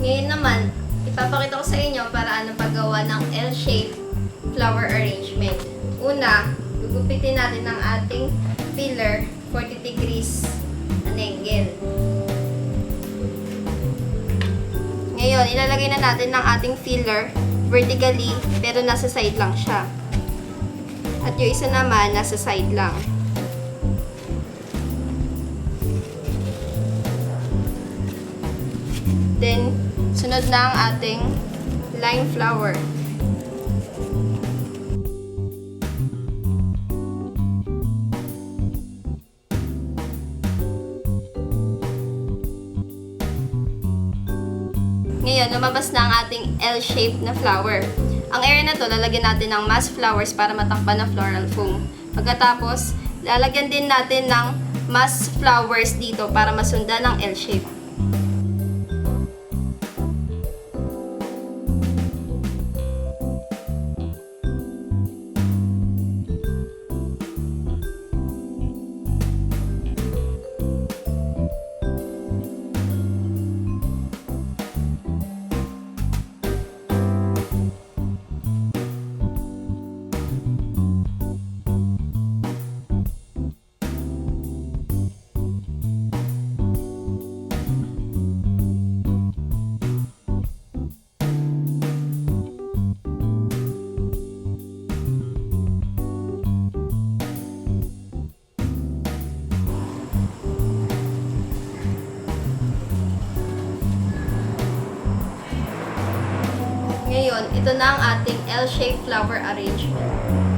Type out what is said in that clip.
Ngayon naman, ipapakita ko sa inyo paraan ng paggawa ng L-shaped flower arrangement. Una, gugupitin natin ang ating filler 40 degrees an angle. Ngayon, ilalagay na natin ng ating filler vertically, pero nasa side lang siya. At yung isa naman, nasa side lang. Then, sunod na ang ating line flower. Ngayon, lumabas na ang ating L-shaped na flower. Ang area na to, lalagyan natin ng mass flowers para matakpan ng floral foam. Pagkatapos, lalagyan din natin ng mass flowers dito para masundan ng L-shape. Ngayon, ito na ang ating L-shaped flower arrangement.